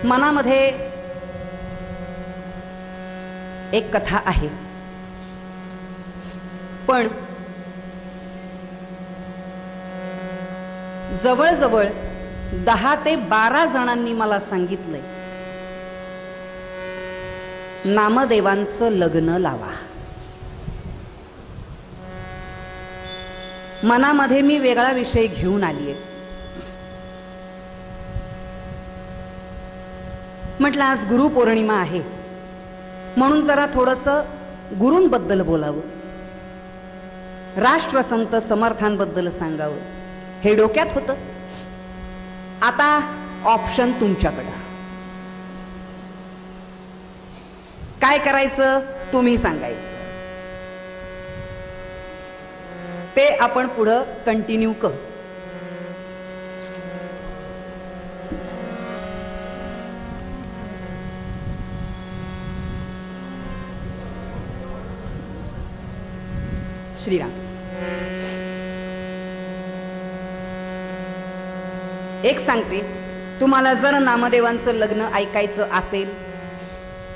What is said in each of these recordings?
मनामध्ये एक कथा आहे, पण जवळजवळ 10 ते 12 जणांनी मला सांगितलंय, नामदेवांचं लग्न लावा. मनामध्ये मी वेगळा विषय घेऊन आलीये. म्हटलं आज गुरुपौर्णिमा आहे, म्हणून जरा थोडंसं गुरूंबद्दल बोलावं, राष्ट्रसंत समर्थांबद्दल सांगावं, हे डोक्यात होतं. आता ऑप्शन तुमच्याकडं, काय करायचं तुम्ही सांगायचं, ते आपण पुढं कंटिन्यू करू. श्रीराम. एक सांगते, तुम्हाला जर नामदेवांचं लग्न ऐकायचं असेल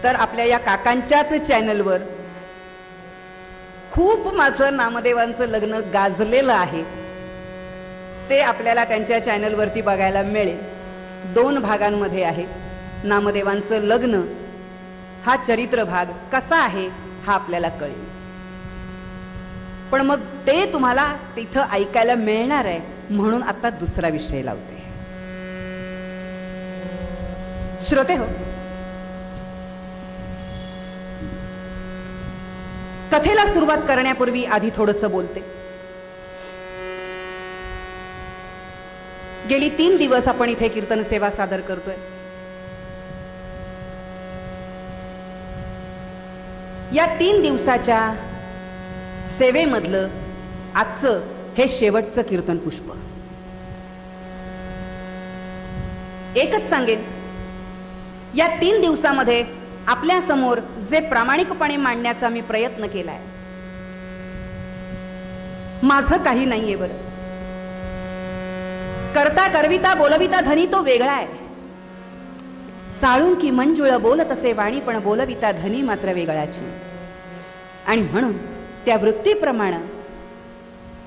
तर आपल्या या काकांच्याच चॅनलवर खूप माझं नामदेवांचं लग्न गाजलेलं आहे, ते आपल्याला त्यांच्या चॅनलवरती बघायला मिळेल. 2 भागांमध्ये आहे. नामदेवांचं लग्न हा चरित्र भाग कसा आहे हा आपल्याला कळेल, पण मग ते तुम्हाला तिथं ऐकायला मिळणार आहे, म्हणून आता दुसरा विषय लावते. श्रोते हो, कथेला सुरुवात करण्यापूर्वी आधी थोडंसं बोलते. गेली 3 दिवस आपण इथे कीर्तन सेवा सादर करतोय. या 3 दिवसाच्या सेवेमधलं आजचं हे शेवटचं कीर्तन पुष्प. एकच सांगेन, या 3 दिवसामध्ये आपल्या समोर जे प्रामाणिकपणे मांडण्याचा मी प्रयत्न केलाय, माझं काही नाहीये बरं. करता करविता बोलविता धनी तो वेगळा आहे. साळुंकी मंजुळ बोलत असे वाणी, पण बोलविता धनी मात्र वेगळाची. आणि म्हणून त्या वृत्तीप्रमाणे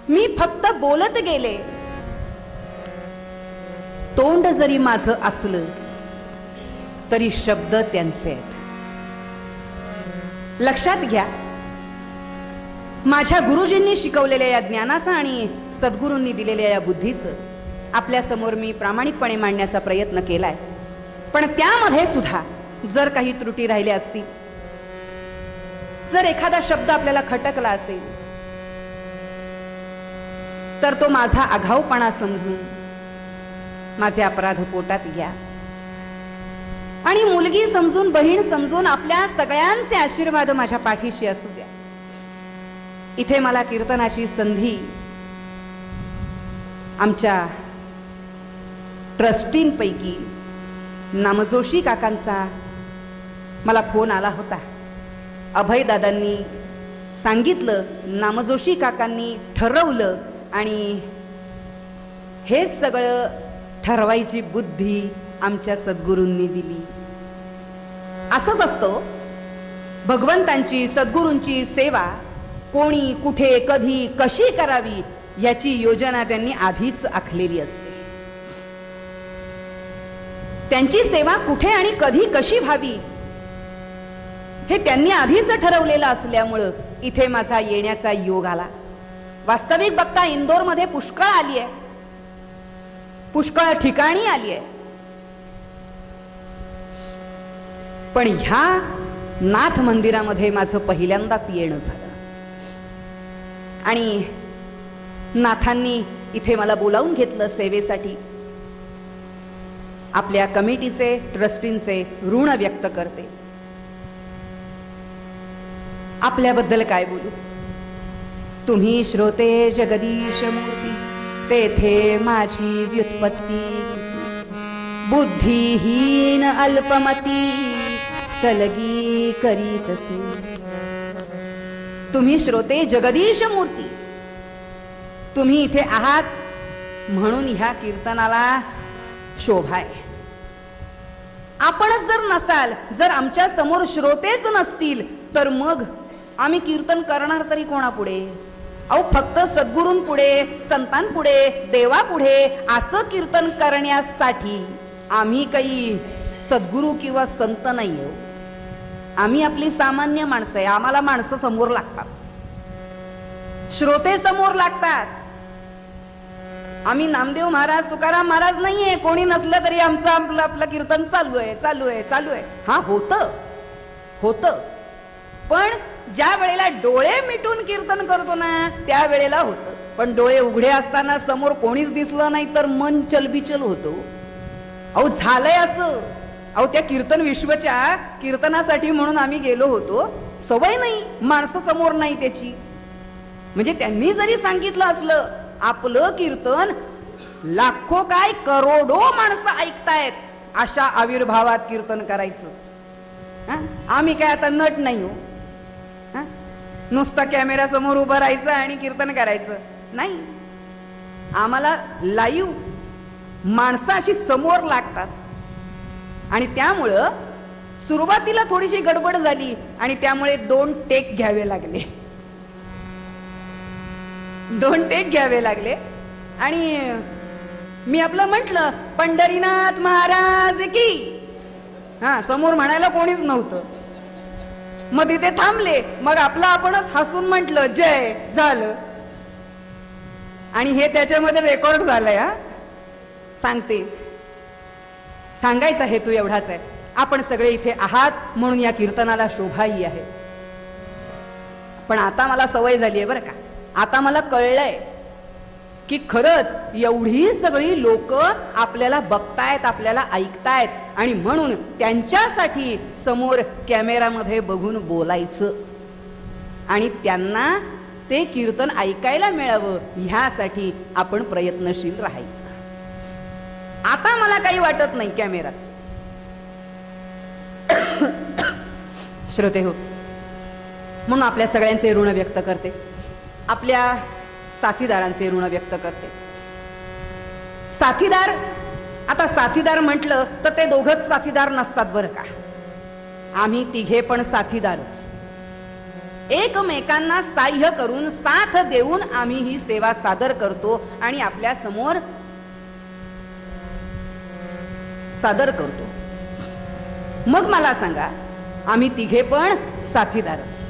मी फक्त बोलत गेले. तोंड जरी माझं असलं तरी शब्द त्यांचे आहेत. लक्षात घ्या, माझ्या गुरुजींनी शिकवलेल्या या ज्ञानाचा आणि सद्गुरूंनी दिलेल्या या बुद्धीचं आपल्या समोर मी प्रामाणिकपणे मांडण्याचा प्रयत्न केलाय. पण त्यामध्ये सुद्धा जर काही त्रुटी राहिल्या असतील, जर एखादा शब्द आपल्याला खटकला असेल, तर तो माझा आघावपणा समजून माझे अपराध पोटात घ्या. आणि मुलगी समजून, बहीण समजून आपल्या सगळ्यांचे आशीर्वाद माझ्या पाठीशी असू द्या. इथे मला कीर्तनाची संधी आमच्या ट्रस्टींपैकी नामजोशी काकांचा मला फोन आला होता. अभयदादांनी सांगितलं, नामजोशी काकांनी ठरवलं, आणि हे सगळं ठरवायची बुद्धी आमच्या सद्गुरूंनी दिली. असंच असतं, भगवंतांची सद्गुरूंची सेवा कोणी कुठे कधी कशी करावी याची योजना त्यांनी आधीच आखलेली असते. त्यांची सेवा कुठे आणि कधी कशी व्हावी हे त्यांनी आधीच ठरवलेलं असल्यामुळं इथे माझा येण्याचा योग आला. वास्तविक बघता इंदोरमध्ये पुष्कळ आली आहे, पुष्कळ ठिकाणी आली आहे, पण ह्या नाथ मंदिरामध्ये माझं पहिल्यांदाच येणं झालं. आणि नाथांनी इथे मला बोलावून घेतलं सेवेसाठी. आपल्या कमिटीचे, ट्रस्टींचे ऋण व्यक्त करते. आपल्याबद्दल काय बोलू, तुम्ही श्रोते जगदीश मूर्ती, तेथे माझी व्युत्पत्ती, बुद्धिहीन अल्पमती सलगी करीतसे. तुम्ही श्रोते जगदीश मूर्ती, तुम्ही इथे आहात म्हणून ह्या कीर्तनाला शोभा आहे. आपणच जर नसाल, जर आमच्या समोर श्रोतेच नसतील, तर मग आम्ही कीर्तन करणार तरी कोणापुढे? अहो, फक्त सद्गुरूंपुढे, संतांपुढे, देवापुढे असं कीर्तन करण्यासाठी आम्ही काही सद्गुरू किंवा संत नाही आहोत. आम्ही आपली सामान्य माणसं आहे. आम्हाला माणसं समोर लागतात, श्रोते समोर लागतात. आम्ही नामदेव महाराज, तुकाराम महाराज नाहीये. कोणी नसलं तरी आमचं आपलं कीर्तन चालू आहे, चालू आहे, चालू आहे. हा, होतं. पण ज्या वेळेला डोळे मिटून कीर्तन करतो ना, त्या वेळेला होतं. पण डोळे उघडे असताना समोर कोणीच दिसलं नाही तर मन चलबिचल होतो. अहो, झालंय असं. अहो, त्या कीर्तन विश्वच्या कीर्तनासाठी म्हणून आम्ही गेलो होतो. सवय नाही, माणसं समोर नाही त्याची. म्हणजे त्यांनी जरी सांगितलं असलं, आपलं कीर्तन लाखो काय करोडो माणसं ऐकतायत, अशा आविर्भावात कीर्तन करायचं. आम्ही काय आता नट नाही हो. नुसता कॅमेरा समोर उभं राहायचं आणि कीर्तन करायचं नाही. आम्हाला लाईव्ह माणसं अशी समोर लागतात. आणि त्यामुळं सुरुवातीला थोडीशी गडबड झाली आणि त्यामुळे 2 टेक घ्यावे लागले. 2 टेक घ्यावे लागले. आणि मी आपलं म्हटलं, पंढरीनाथ महाराज की. समोर म्हणायला कोणीच नव्हतं. मग तिथे थांबले. मग आपलं आपणच हसून म्हटलं, जय. झालं. आणि हे त्याच्यामध्ये रेकॉर्ड झालंय. सांगते, सांगायचा हेतू एवढाच आहे. आपण सगळे इथे आहात म्हणून या कीर्तनाला शोभाही आहे. पण आता मला सवय झाली आहे बरं का. आता मला कळलंय की खरंच एवढी सगळी लोक आपल्याला बघतायत, आपल्याला ऐकतायत, आणि म्हणून त्यांच्यासाठी समोर कॅमेरामध्ये बघून बोलायचं आणि त्यांना ते कीर्तन ऐकायला मिळावं, ह्यासाठी आपण प्रयत्नशील राहायचं. आता मला काही वाटत नाही कॅमेराच. श्रोते हो, म्हणून आपल्या सगळ्यांचे ऋण व्यक्त करते, आपल्या साथीदारांचे ऋण व्यक्त करते. साथीदार, आता साथीदार म्हटलं तर ते दोघच साथीदार नसतात बरं का. आम्ही तिघे पण साथीदारच. एकमेकांना साह्य करून, साथ देऊन आम्ही ही सेवा सादर करतो आणि आपल्या समोर सादर करतो. मग मला सांगा, आम्ही तिघे पण साथीदारच.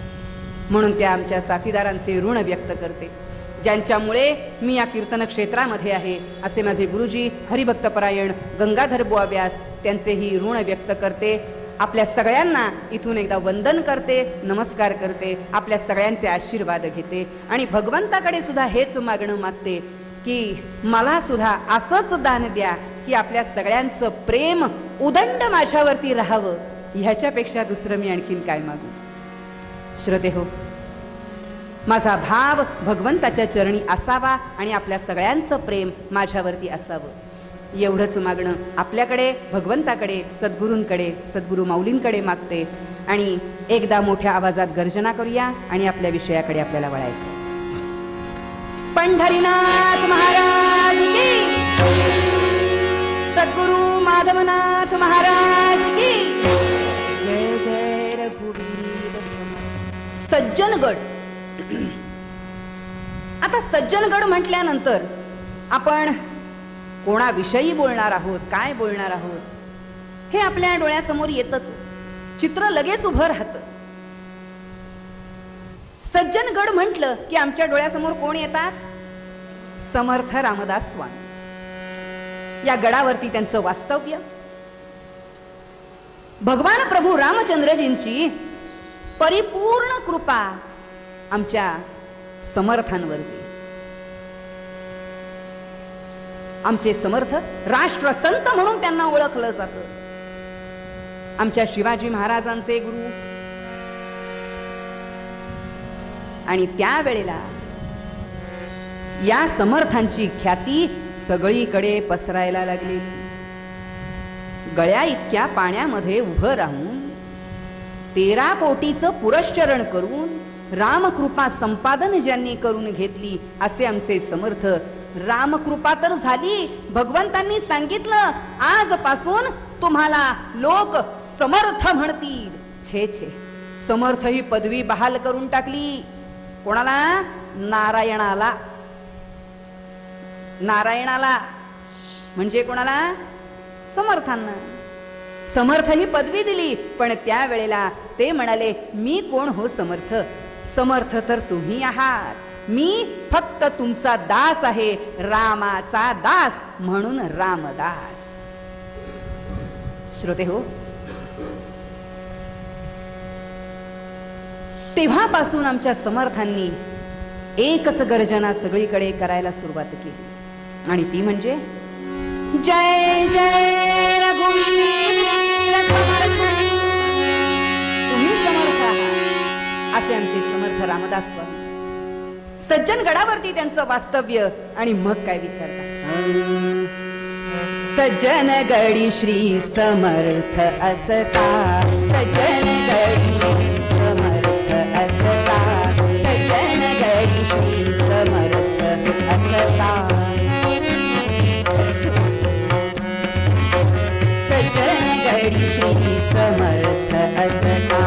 म्हणून त्या आमच्या साथीदारांचे ऋण व्यक्त करते, ज्यांच्यामुळे मी या कीर्तन क्षेत्रामध्ये आहे, असे माझे गुरुजी हरिभक्तपरायण गंगाधर बुवा व्यास, त्यांचेही ऋण व्यक्त करते. आपल्या सगळ्यांना इथून एकदा वंदन करते, नमस्कार करते, आपल्या सगळ्यांचे आशीर्वाद घेते आणि भगवंताकडे सुद्धा हेच मागणं मागते की मला सुद्धा असंच दान द्या की आपल्या सगळ्यांचं प्रेम उदंड माझ्यावरती राहावं. ह्याच्यापेक्षा दुसरं मी आणखीन काय मागू. श्रोते हो, माझा भाव भगवंताच्या चरणी असावा आणि आपल्या सगळ्यांचं प्रेम माझ्यावरती असावं, एवढंच मागणं आपल्याकडे, भगवंताकडे, सद्गुरूंकडे, सद्गुरू माऊलींकडे मागते. आणि एकदा मोठ्या आवाजात गर्जना करूया आणि आपल्या विषयाकडे आपल्याला वळायचं. पंढरीनाथ महाराज की, सद्गुरू माधवनाथ महाराज की जय. जय रघुवीर समर्थ. सज्जनगड. आता सज्जनगड म्हटल्यानंतर आपण कोणाविषयी बोलणार आहोत, काय बोलणार आहोत, हे आपल्या डोळ्यासमोर येतच. चित्र लगेच उभं राहतं. सज्जनगड म्हटलं की आमच्या डोळ्यासमोर कोण येतात? समर्थ रामदास स्वामी. या गडावरती त्यांचं वास्तव्य, भगवान प्रभू रामचंद्रजींची परिपूर्ण कृपा आमच्या समर्थांवरती. आमचे समर्थ राष्ट्रसंत म्हणून त्यांना ओळखलं जातं. आमच्या शिवाजी महाराजांचे गुरु. आणि त्यावेळेला या समर्थांची ख्याती सगळीकडे पसरायला लागली. गळ्या इतक्या पाण्यामध्ये उभं राहून 13 कोटीचं पुरश्चरण करून रामकृपा संपादन ज्यांनी करून घेतली असे आमचे समर्थ. रामकृपा तर झाली, भगवंतांनी सांगितलं आजपासून तुम्हाला लोक समर्थ म्हणतील. छे छे, समर्थ ही पदवी बहाल करून टाकली. कोणाला? नारायणाला. नारायणाला म्हणजे कोणाला? समर्थांना. समर्थ ही पदवी दिली, पण त्यावेळेला ते म्हणाले, मी कोण हो समर्थ? समर्थ तर तुम्ही आहात, मी फक्त तुमचा दास आहे, रामाचा दास, म्हणून रामदास. श्रोते हो, तेव्हापासून आमच्या समर्थांनी एकच गर्जना सगळीकडे करायला सुरुवात केली, आणि ती म्हणजे जय जय रघुवीर समर्थ. तुम्ही समर्थ आहात असे आमचे समर्थ रामदास स्वामी. सज्जन गडावरती त्यांचं वास्तव्य, आणि मग काय विचारता? सज्जन गडी श्री समर्थ असता, सज्जन गडी श्री समर्थ असता, सज्जन गडी श्री समर्थ असता, सज्जन गडी श्री समर्थ असता,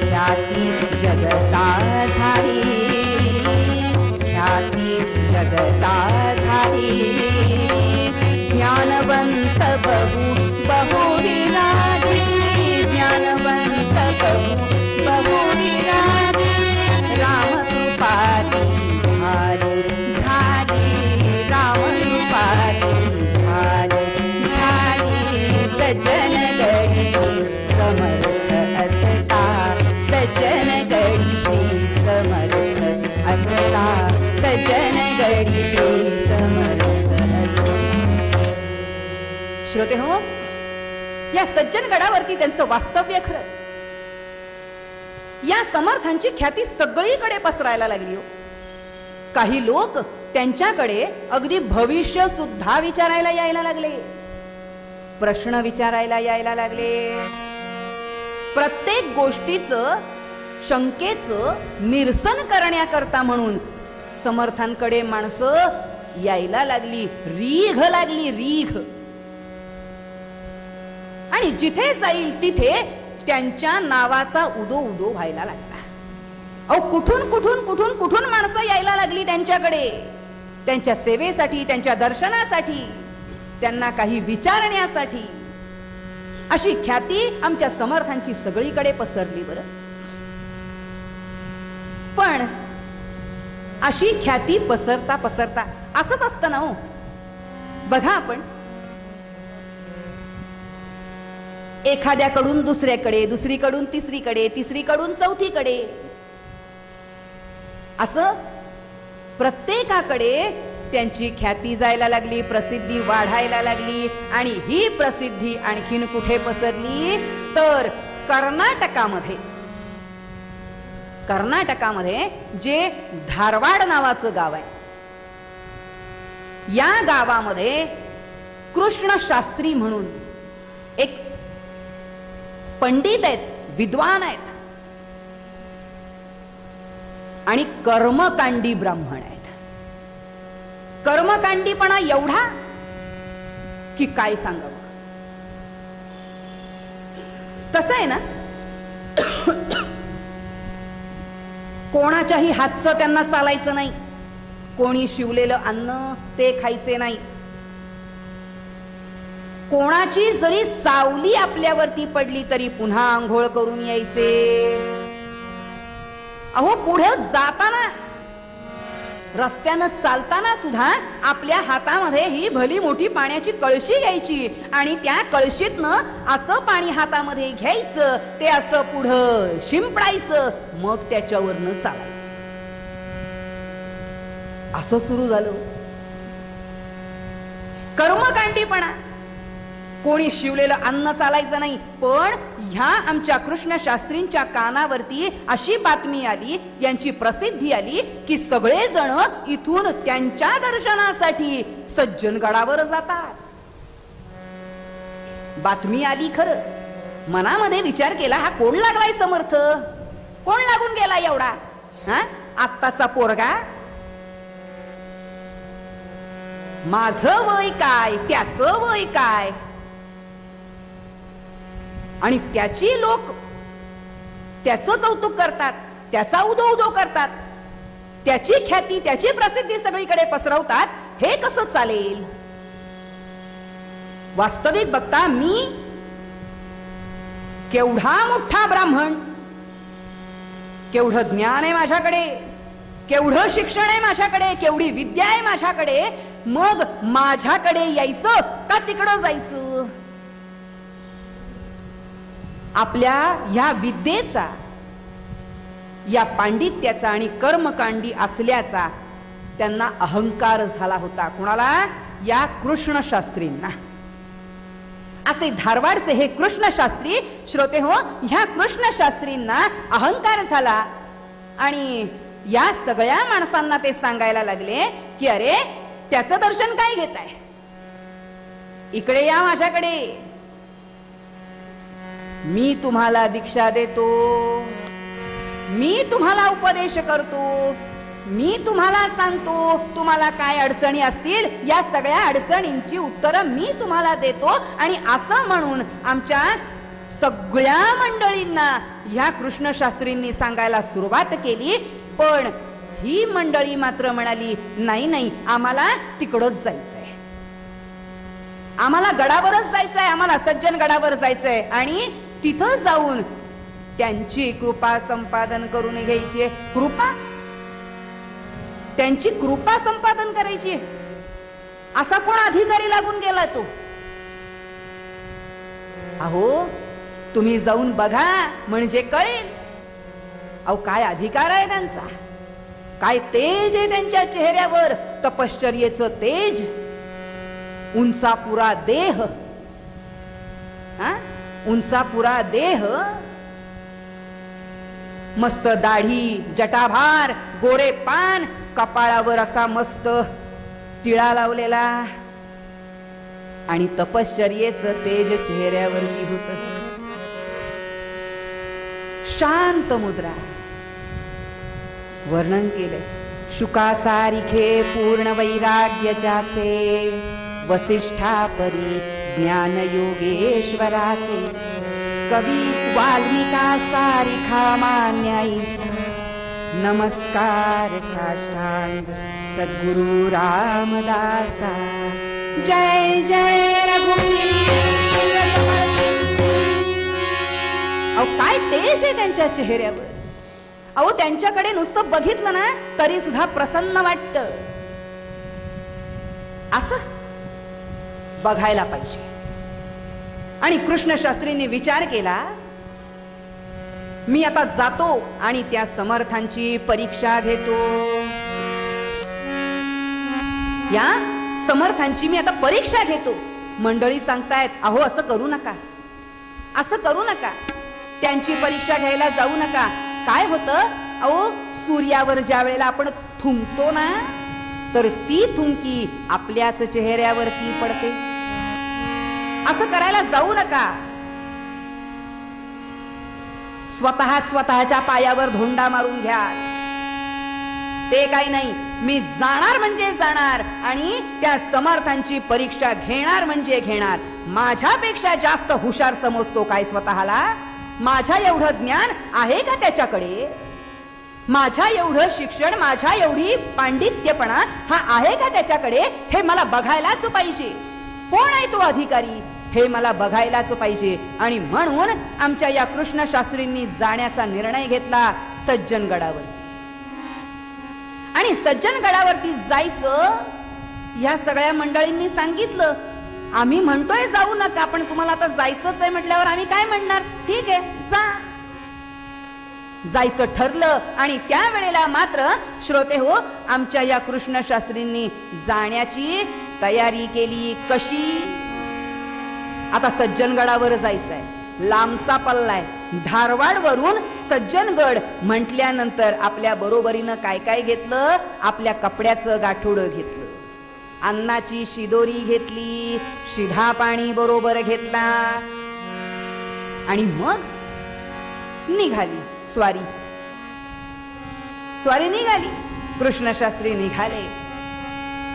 ख्याती जगता झाली, ख्याती जगता झाली, ज्ञानवंत बहु बहुविराजी, ज्ञानवंत बहु बहुविराजी, रामकृपाती झाली झाली, रामकृपाती झाली झाली, सज्जन गडी समर्थ असता, सज्जन गडी समर्थ असता, सज्जन गडी समर्थ असता. श्रोते हो, या सज्जन गडावरती त्यांचं वास्तव्य खरं. या समर्थांची ख्याती सगळीकडे पसरायला लागली हो. काही लोक त्यांच्याकडे अगदी भविष्य सुद्धा विचारायला यायला लागले, प्रश्न विचारायला यायला लागले. प्रत्येक गोष्टीचं, शंकेचं निरसन करण्याकरता म्हणून समर्थांकडे माणसं यायला लागली, रीघ लागली, रीघ. आणि जिथे जाईल तिथे त्यांच्या नावाचा उदो उदो व्हायला लागला. अहो, कुठून कुठून कुठून कुठून माणसं यायला लागली त्यांच्याकडे, त्यांच्या सेवेसाठी, त्यांच्या दर्शनासाठी, त्यांना काही विचारण्यासाठी. अशी ख्याती आमच्या समर्थांची सगळीकडे पसरली. बरं, पण अशी ख्याती पसरता पसरता असंच असतं ना हो. बघा, आपण एखाद्याकडून दुसऱ्याकडे, दुसरीकडून तिसरीकडे, तिसरीकडून चौथीकडे, असं प्रत्येकाकडे त्यांची ख्याती जायला लागली, प्रसिद्धी वाढायला लागली. आणि ही प्रसिद्धी आणखीन कुठे पसरली तर कर्नाटकामध्ये. कर्नाटकामध्ये जे धारवाड नावाचं गाव आहे, या गावामध्ये कृष्ण शास्त्री म्हणून एक पंडित आहेत, विद्वान आहेत, आणि कर्मकांडी ब्राह्मण आहेत. कर्मकांडीपणा एवढा की काय सांगावं. कसं आहे ना, कोणाच्याही हातचं त्यांना चालायचं नाही, कोणी शिवलेलं अन्न ते खायचे नाही, कोणाची जरी सावली आपल्यावरती पडली तरी पुन्हा आंघोळ करून यायचे. अहो, पुढे जाताना, रस्त्यानं चालताना सुद्धा आपल्या हातामध्ये ही भली मोठी पाण्याची कळशी घ्यायची, आणि त्या कळशीतनं असं पाणी हातामध्ये घ्यायचं, ते असं पुढं शिंपडायचं, मग त्याच्यावरनं चालायचं. असं सुरू झालं कर्मकांडीपणा. कोणी शिवलेलं अन्न चालायचं नाही. पण ह्या आमच्या कृष्ण शास्त्रींच्या कानावरती अशी बातमी आली, यांची प्रसिद्धी आली की सगळेजण इथून त्यांच्या दर्शनासाठी सज्जनगडावर जातात. बातमी आली खरं, मनामध्ये विचार केला, हा कोण लागलाय समर्थ, कोण लागून गेला एवढा, हा आत्ताचा पोरगा, माझं वय काय त्याचं वय काय. आणि त्याची लोक त्याचं कौतुक करतात, त्याचा उदो उदो करतात, त्याची ख्याती त्याची प्रसिद्धी सगळीकडे पसरवतात. हे कसं चालेल? वास्तविक बघता मी केवढा मोठा ब्राह्मण, केवढं ज्ञान आहे माझ्याकडे, केवढं शिक्षण आहे माझ्याकडे, केवढी विद्या आहे माझ्याकडे, मग माझ्याकडे यायचं का तिकडं जायचं? आपल्या ह्या विद्येचा, या पांडित्याचा आणि कर्मकांडी असल्याचा त्यांना अहंकार झाला होता. कुणाला? या कृष्ण शास्त्रींना. असे धारवाडचे हे कृष्ण शास्त्री, श्रोते हो, ह्या कृष्ण शास्त्रींना अहंकार झाला आणि या सगळ्या माणसांना ते सांगायला लागले की अरे त्याचं दर्शन काय घेताय, इकडे या माझ्याकडे, मी तुम्हाला दीक्षा देतो, मी तुम्हाला उपदेश करतो, मी तुम्हाला सांगतो, तुम्हाला काय अडचणी असतील या सगळ्या अडचणींची उत्तरं मी तुम्हाला देतो. आणि असं म्हणून आमच्या सगळ्या मंडळींना ह्या कृष्ण शास्त्रींनी सांगायला सुरुवात केली. पण ही मंडळी मात्र म्हणाली नाही नाही, आम्हाला तिकडच जायचंय, आम्हाला गडावरच जायचंय, आम्हाला सज्जन गडावर जायचंय आणि तिथं जाऊन त्यांची कृपा संपादन करून घ्यायची. कृपा, त्यांची कृपा संपादन करायची, असा कोण अधिकारी लागून गेला तो? अहो तुम्ही जाऊन बघा म्हणजे कळेल. अहो काय अधिकार आहे त्यांचा, काय तेज आहे त्यांच्या चेहऱ्यावर, तपश्चर्येचं तेज, उंचापुरा देह, उंचापुरा देह, मस्त दाढी, जटाभार, गोरे पान, कपाळावर असा मस्त टिळा लावलेला आणि तपश्चर्येचं तेज चेहऱ्यावरती होत. शांत मुद्रा वर्णन केले. शुकासारिखे पूर्ण वैराग्याचे, वसिष्ठा परी ज्ञान योगेश्वराचे, कवी वाल्मिका सारिखा मान्याईसा, नमस्कार साष्टांग सद्गुरु रामदासा. जय जय रघुवीर. अहो काय तेज आहे त्यांच्या चेहऱ्यावर. अहो त्यांच्याकडे नुसतं बघितलं ना तरी सुद्धा प्रसन्न वाटतं. असं बघायला पाहिजे. आणि कृष्ण शास्त्रींनी विचार केला, मी आता जातो आणि त्या समर्थांची परीक्षा घेतो. या समर्थांची मी आता परीक्षा घेतो. मंडळी सांगतायत अहो असं करू नका, असं करू नका, त्यांची परीक्षा घ्यायला जाऊ नका. काय होतं, अहो सूर्यावर ज्या वेळेला आपण थुंकतो ना तर ती थुंकी आपल्याच चेहऱ्यावरती पडते. असं करायला जाऊ नका. स्वतःच्या पायावर धोंडा मारून घ्या. ते काही नाही, मी जाणार म्हणजे जाणार आणि त्या समर्थांची परीक्षा घेणार म्हणजे घेणार. माझ्यापेक्षा जास्त हुशार समजतो काय स्वतःला? माझ्या एवढं ज्ञान आहे का त्याच्याकडे? माझ्या एवढं शिक्षण, माझ्या एवढी पांडित्यपणा हा आहे का त्याच्याकडे? हे मला बघायलाच पाहिजे. कोण आहे तो अधिकारी हे मला बघायलाच पाहिजे. आणि म्हणून आमच्या या कृष्ण शास्त्रींनी जाण्याचा निर्णय घेतला सज्जनगडावरती. आणि सज्जनगडावरती जायचं या सगळ्या मंडळींनी सांगितलं. आम्ही म्हणतोय जाऊ नका, पण तुम्हाला आता जायचंच आहे म्हटल्यावर आम्ही काय म्हणणार? ठीक आहे जा. जायचं ठरलं. आणि त्यावेळेला मात्र श्रोते हो, आमच्या या कृष्ण शास्त्रींनी जाण्याची तयारी केली. कशी? आता सज्जनगडावर जायचंय, लांबचा पल्लाय. धारवाडवरून सज्जनगड म्हटल्यानंतर आपल्या बरोबरीनं काय काय घेतलं? आपल्या कपड्याचं गाठोडं घेतलं, अन्नाची शिदोरी घेतली, शिधा पाणी बरोबर घेतला आणि मग निघाली स्वारी. स्वारी निघाली. कृष्ण शास्त्री निघाले.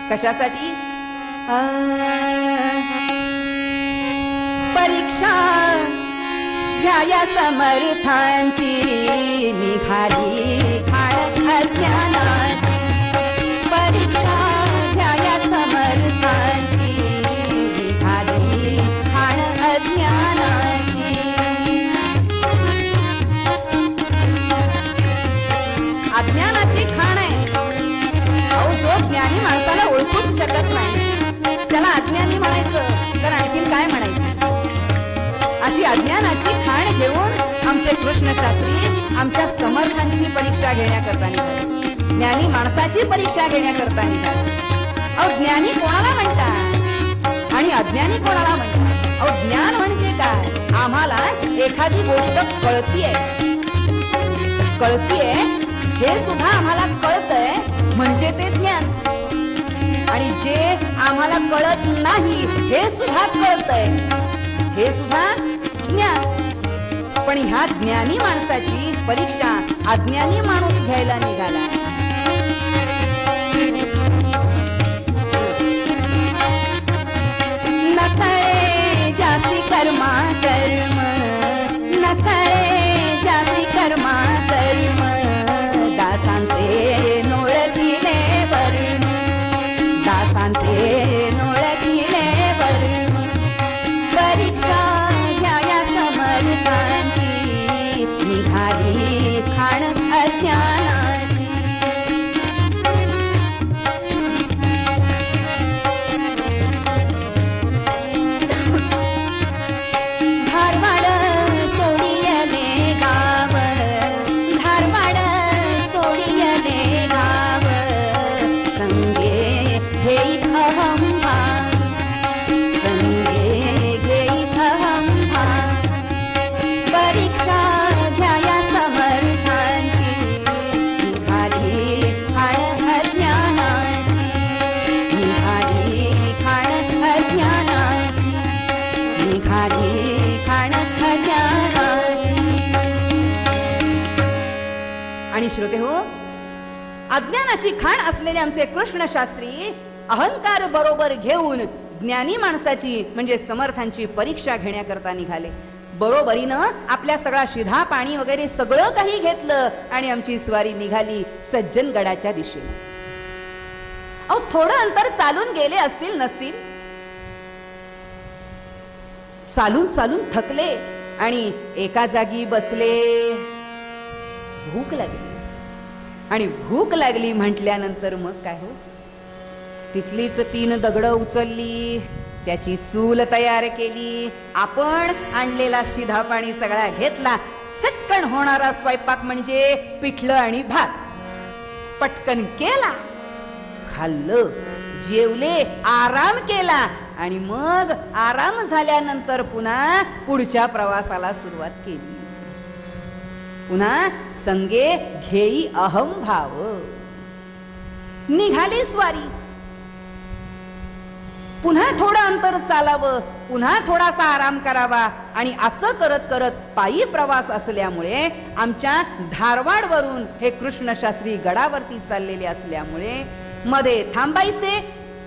कशासाठी? परीक्षा या समर्थांची निघाली खाण अज्ञानाची परीक्षा घ्या या समर्थांची निघाली खाण अज्ञानाची अज्ञानाची खाण आहे. अहो जो ज्ञानी माणसाला ओळखूच शकत नाही त्याला अज्ञानी म्हणायचं तर आणखीन काय म्हणायचं. अशी अज्ञानाची खाण घेऊन आमचे कृष्ण शास्त्री आमच्या समर्थांची परीक्षा घेण्याकरता निघाले. ज्ञानी माणसाची परीक्षा घेण्याकरता निघाले. अहो ज्ञानी कोणाला म्हणतात आणि अज्ञानी कोणाला म्हणतात. अहो ज्ञान म्हणजे काय. आम्हाला एखादी गोष्ट कळतीये हे सुद्धा आम्हाला कळतंय म्हणजे ते ज्ञान. आणि जे आम्हाला कळत नाही हे सुद्धा कळतंय हे सुद्धा ज्ञान. पण ह्या ज्ञानी माणसाची परीक्षा अज्ञानी माणूस घ्यायला निघाला. नकळे जासी कर्मा कर्म नकळे जासी कर्मा कर्म दासांचे नोळखिले वर्ण दासांचे नोळखिले वर्ण परीक्षा घ्या या समर्थांची निघाली खाण अज्ञानाची. धारवाड सोडियले गाव धारवाड सोडियले गाव संगे घेई अहम भाव संगे घेई अहम भाव परीक्षा घ्या या समर्थांची निघाली खाण अज्ञानाची निघाली खाण अज्ञानाची निघाली खाण अज्ञानाची. आणि श्रोते हो अज्ञानाची खाण असलेले आमचे कृष्ण शास्त्री अहंकार बरोबर घेऊन ज्ञानी माणसाची म्हणजे समर्थांची परीक्षा घेण्याकरता निघाले. बरोबरीनं आपल्या सगळा शिधा पाणी वगैरे सगळं काही घेतलं आणि आमची स्वारी निघाली सज्जनगडाच्या दिशेने. अहो थोडं अंतर चालून गेले असतील नसतील चालून चालून थकले आणि एका जागी बसले. भूक लागली आणि भूक लागली म्हटल्यानंतर मग काय हो तिथलीच 3 दगडं उचलली त्याची चूल तयार केली. आपण आणलेला शिधा पाणी सगळा घेतला. चटकन होणारा स्वयंपाक म्हणजे पिठलं आणि भात पटकन केला खाल्लं जेवले आराम केला आणि मग आराम झाल्यानंतर पुन्हा पुढच्या प्रवासाला सुरुवात केली. पुन्हा संगे घेई अहम भाव निघाली स्वारी. पुन्हा थोडं अंतर चालावं पुन्हा थोडासा आराम करावा आणि असं करत करत पायी प्रवास असल्यामुळे आमच्या धारवाड वरून हे कृष्ण शास्त्री गडावरती चाललेले असल्यामुळे मध्ये थांबायचे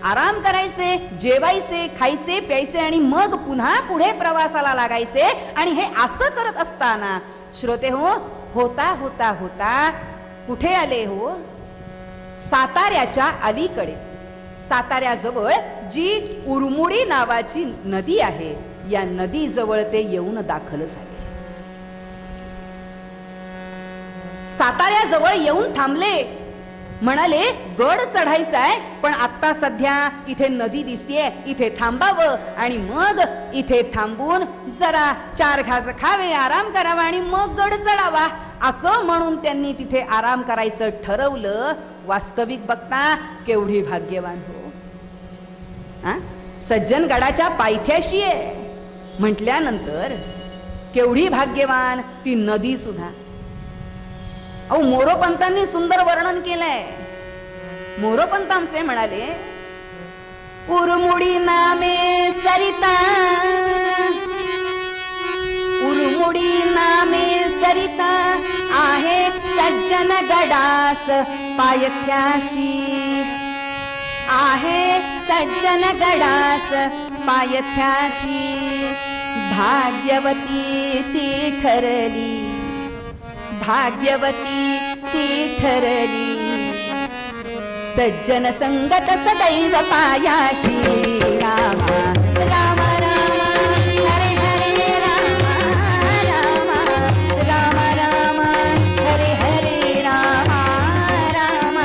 आराम करायचे जेवायचे खायचे प्यायचे आणि मग पुन्हा पुढे प्रवासाला लागायचे. आणि हे असं करत असताना श्रोते हो होता होता होता कुठे आले हो साताऱ्याच्या अलीकडे साताऱ्याजवळ जी उरमुडी नावाची नदी आहे या नदी जवळ ते येऊन दाखल झाले. साताऱ्याजवळ येऊन थांबले. म्हणाले गड चढायचाय पण आता सध्या इथे नदी दिसतीये इथे थांबावं आणि मग इथे थांबून जरा 4 घास खावे आराम करावा आणि मग गड चढावा असं म्हणून त्यांनी तिथे आराम करायचं ठरवलं. वास्तविक बघता केवढी भाग्यवान हो. सज्जनगडाच्या पायथ्याशी आहे म्हटल्यानंतर केवढी भाग्यवान ती नदी सुद्धा. अहो मोरोपंतांनी सुंदर वर्णन केलंय. मोरोपंत आमचे म्हणाले उरमुडी नामे सरिता उरमुडी नामे सरिता आहे सज्जन गडास पायथ्याशी आहे सज्जन गडास पायथ्याशी भाग्यवती ती ठरली, भाग्यवती ती ठरली, सज्जन संगत सदैव पायाशी. रामा राम राम हरे हरे राम राम राम राम हरे हरे राम राम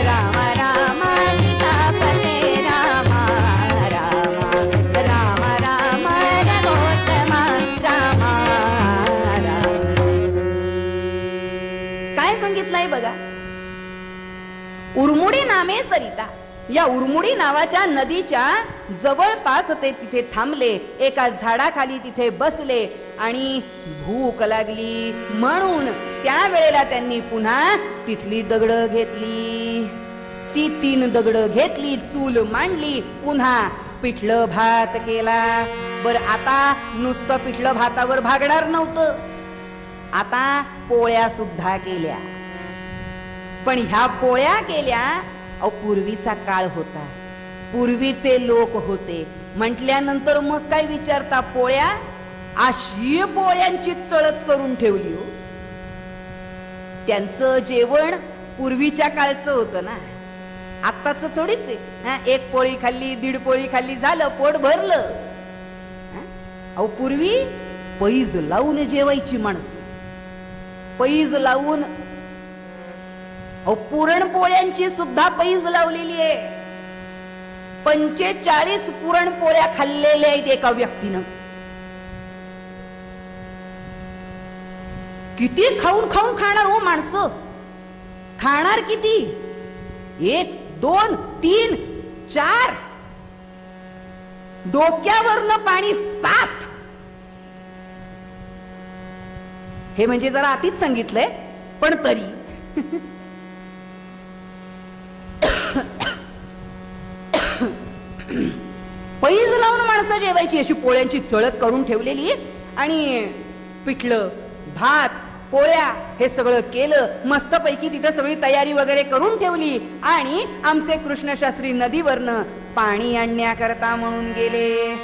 राम राम सीतापते राम राम राम राम रघोत्तमा राम राम. काय सांगितलंय बघा. उरमुडी नामे सरिता, या उरमुडी नावाच्या नदीच्या जवळपास ते तिथे थांबले. एका झाडाखाली तिथे बसले आणि भूक लागली म्हणून त्यावेळेला त्यांनी पुन्हा तिथली दगड घेतली. ती 3 दगड घेतली, चूल मांडली, पुन्हा पिठलं भात केला. बर आता नुसतं पिठलं भातावर भागणार नव्हतं, आता पोळ्या सुद्धा केल्या. पण ह्या पोळ्या केल्या. पूर्वीचा काळ होता, पूर्वीचे लोक होते म्हटल्यानंतर मग काय विचारता, पोळ्या अशी पोळ्यांची चळत करून ठेवली हो. त्यांचं जेवण पूर्वीच्या काळचं होतं ना, आत्ताच थोडीच आहे. 1 पोळी खाल्ली, 1.5 पोळी खाल्ली, झालं पोट भरलं. पूर्वी पैज लावून जेवायची माणसं, पैज लावून. पुरणपोळ्यांची सुद्धा पैज लावलेली आहे. 45 पुरणपोळ्या खाल्लेल्या आहेत एका व्यक्तीनं. किती खाऊन खाऊन खाणार हो माणसं, खाणार किती? 1 2 3 4, डोक्यावरनं पाणी 7. हे म्हणजे जरा अतिच सांगितलंय, पण तरी पैज लावून माणसं जेवायची अशी पोळ्यांची चळत करून ठेवलेली. आणि पिठलं भात पोळ्या हे सगळं केलं. मस्तपैकी तिथे सगळी तयारी वगैरे करून ठेवली. आणि आमचे कृष्णशास्त्री नदीवरनं पाणी आणण्याकरता म्हणून गेले.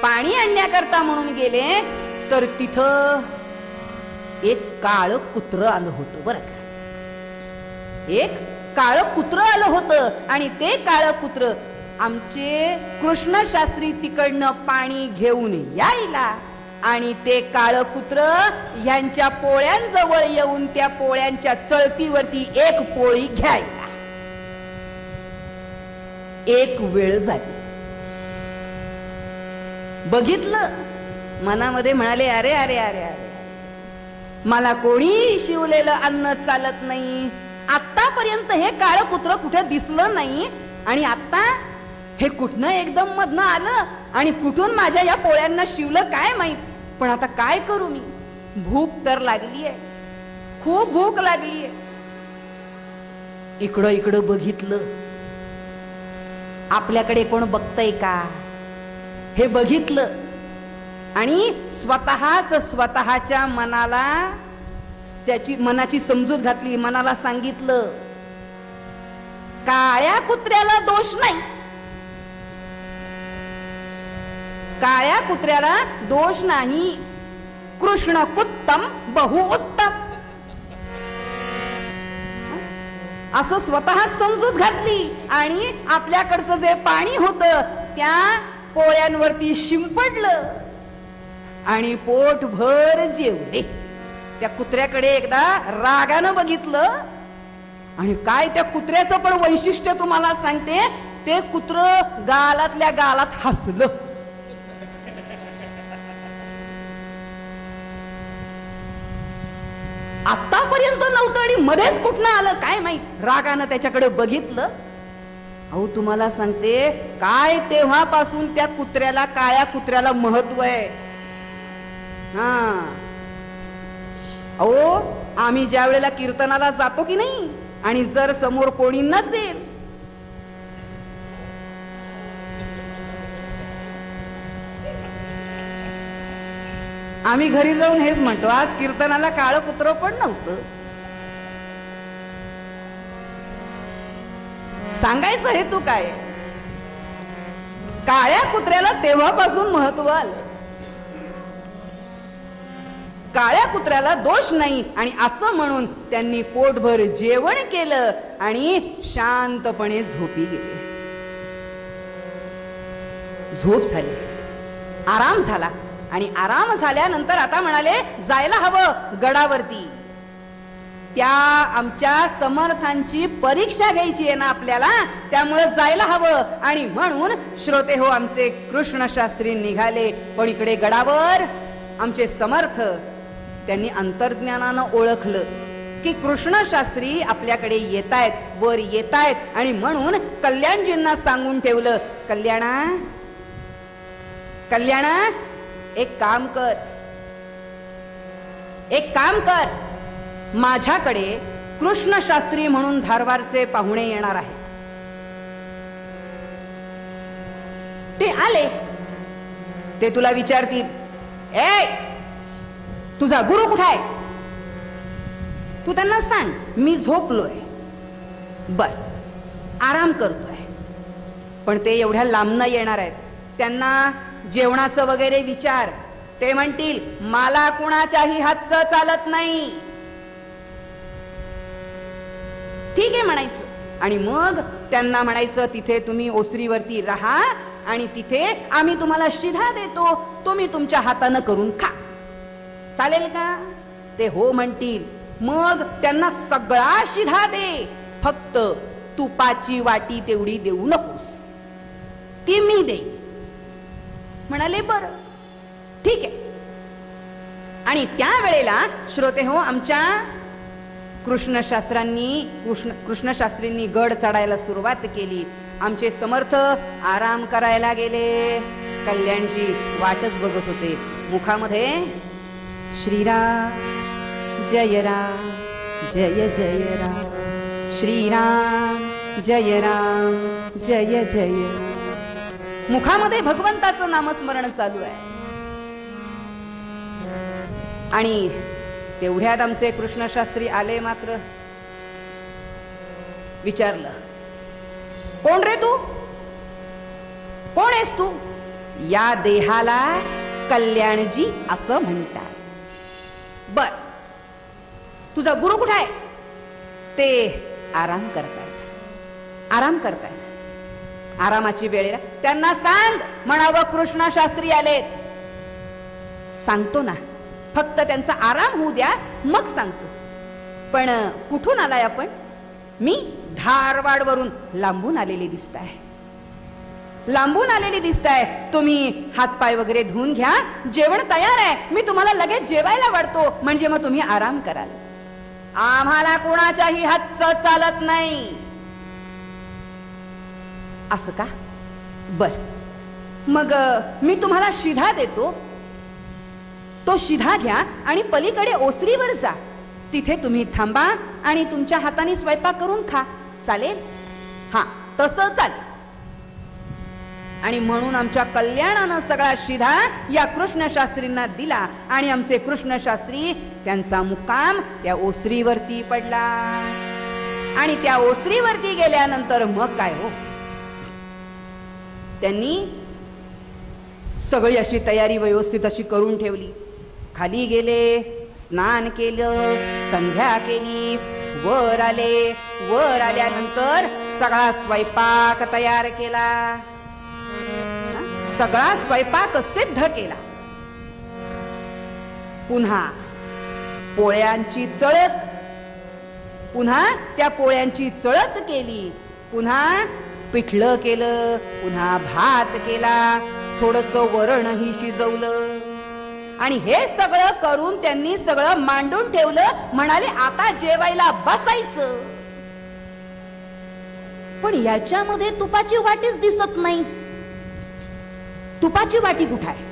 पाणी आणण्याकरता म्हणून गेले तर तिथं एक काळ कुत्र आलं होतं. बरं का, एक काळ कुत्र आलं होतं. आणि ते काळ कुत्र आमचे कृष्णशास्त्री तिकडनं पाणी घेऊन यायला, आणि ते काळ कुत्र ह्यांच्या पोळ्यांजवळ येऊन त्या पोळ्यांच्या चळतीवरती 1 पोळी घ्यायला. एक वेळ झाली. बघितलं, मनामध्ये म्हणाले, अरे अरे अरे अरे, मला कोणी शिवलेलं अन्न चालत नाही. आतापर्यंत हे काळ कुत्र कुठे दिसलं नाही, आणि आता हे कुठनं एकदम मधनं आलं आणि कुठून माझ्या या पोळ्यांना शिवलं काय माहित. पण आता काय करू मी, भूक तर लागली आहे, खूप भूक लागली आहे. इकडं इकडं बघितलं, आपल्याकडे कोण बघतय का हे बघितलं. आणि स्वतःच्या मनाला, त्याची मनाची समजूत घातली. मनाला सांगितलं, काळ्या कुत्र्याला दोष नाही, काळ्या कुत्र्याला दोष नाही. कृष्ण कुत्तम बहुउत्तम असं स्वतःच समजूत घातली. आणि आपल्याकडचं जे पाणी होतं त्या पोळ्यांवरती शिंपडलं आणि पोटभर जेवले. त्या कुत्र्याकडे एकदा रागानं बघितलं. आणि काय त्या कुत्र्याचं पण वैशिष्ट्य तुम्हाला सांगते, ते कुत्र गालातल्या गालात हसलं. आतापर्यंत नव्हतं आणि मध्येच कुठनं आलं काय माहित. रागानं त्याच्याकडे बघितलं. अहो तुम्हाला सांगते, काय तेव्हापासून त्या कुत्र्याला, काळ्या कुत्र्याला महत्व आहे. अहो आम्ही ज्या वेळेला कीर्तनाला जातो की नाही, आणि जर समोर कोणी नसेल, आम्ही घरी जाऊन हेच म्हणतो, आज कीर्तनाला काळं कुत्रं पण नव्हतं. सांगायचं हेतू काय, काळ्या कुत्र्याला तेव्हापासून महत्व आलं. काळ्या कुत्र्याला दोष नाही आणि असं म्हणून त्यांनी पोटभर जेवण केलं आणि शांतपणे झोपी गेले. झोप झाली, आराम झाला आणि आराम झाल्यानंतर आता म्हणाले जायला हवं गडावरती. त्या आमच्या समर्थांची परीक्षा घ्यायची आहे ना आपल्याला, त्यामुळे जायला हवं. आणि म्हणून श्रोते हो, आमचे कृष्णशास्त्री निघाले. पण इकडे गडावर आमचे समर्थ त्यांनी अंतर्ज्ञानानं ओळखलं की कृष्णशास्त्री आपल्याकडे येतायत, वर येतायत. आणि म्हणून कल्याणजींना सांगून ठेवलं, कल्याणा कल्याणा एक काम कर, एक काम कर, माझ्याकडे कृष्णशास्त्री म्हणून धारवारचे पाहुणे येणार आहेत. ते आले, ते तुला विचारतील, ए तुझा गुरु कुठे आहे? तू त्यांना सांग मी झोपलोय, बर आराम करतोय. पण ते एवढ्या लांबनं येणार आहेत, त्यांना जेवणाचं वगैरे विचार. ते म्हणतील मला कुणाच्याही हातचं चालत नाही. ठीक आहे म्हणायचं. आणि मग त्यांना म्हणायचं तिथे तुम्ही ओसरीवरती राहा आणि तिथे आम्ही तुम्हाला शिधा देतो, तुम्ही तुमच्या हातानं करून खा. चालेल का? ते हो म्हणतील. मग त्यांना सगळा शिधा दे, फक्त तुपाची वाटी तेवढी देऊ नकोस, ती मी देईन. म्हणाले बरं ठीक आहे. आणि त्यावेळेला श्रोते हो, आमच्या कृष्णशास्त्रींनी गड चढायला सुरुवात केली. आमचे समर्थ आराम करायला गेले. कल्याणजी वाटच बघत होते. मुखामध्ये श्रीराम जय राम जय जय राम, श्रीराम जय राम जय जय. मुखामध्ये भगवंताचं नामस्मरण चालू आहे. आणि तेवढ्यात आमचे कृष्णशास्त्री आले. मात्र विचारलं, कोण रे तू? कोण आहेस तू? या देहाला कल्याणजी असं म्हणतात. बर तुझा गुरु कुठे आहे? ते आराम करतायत, आराम करतायत. आरामाची वेळ त्यांना सांग म्हणावं कृष्णशास्त्री आलेत. सांगतो ना, फक्त त्यांचा आराम होऊ द्या, मग सांगतो. पण कुठून आलाय आपण? मी धारवाड वरून लांबून आलेले दिसताय, लांबून आलेली दिसताय. तुम्ही हातपाय वगैरे धुवून घ्या, जेवण तयार आहे, मी तुम्हाला लगेच जेवायला वाढतो, म्हणजे मग तुम्ही आराम कराल. आम्हाला कोणाच्याही हातचं चालत नाही. असं का? बर मग मी तुम्हाला शिधा देतो, तो शिधा घ्या आणि पलीकडे ओसरीवर जा. तिथे तुम्ही थांबा आणि तुमच्या हाताने स्वयंपाक करून खा. चालेल? हा तसं चालेल. आणि म्हणून आमच्या कल्याणानं सगळा शिधा या कृष्णशास्त्रींना दिला. आणि आमचे कृष्णशास्त्री त्यांचा मुक्काम त्या ओसरीवरती पडला. आणि त्या ओसरीवरती गेल्यानंतर मग काय हो, त्यांनी सगळी अशी तयारी व्यवस्थित अशी करून ठेवली. खाली गेले, स्नान केलं, संध्या केली, वर आले. वर आल्यानंतर सगळा स्वयंपाक तयार केला, सगळा स्वयंपाक सिद्ध केला. पुन्हा पोळ्यांची चळत, पुन्हा त्या पोळ्यांची चळत केली. पुन्हा पिठलं केलं, पुन्हा भात केला, थोडंसं वरणही शिजवलं. आणि हे सगळं करून त्यांनी सगळं मांडून ठेवलं. म्हणाले आता जेवायला बसायचं. पण याच्यामध्ये तुपाची वाटीच दिसत नाही. तुपाची वाटी कुठे आहे?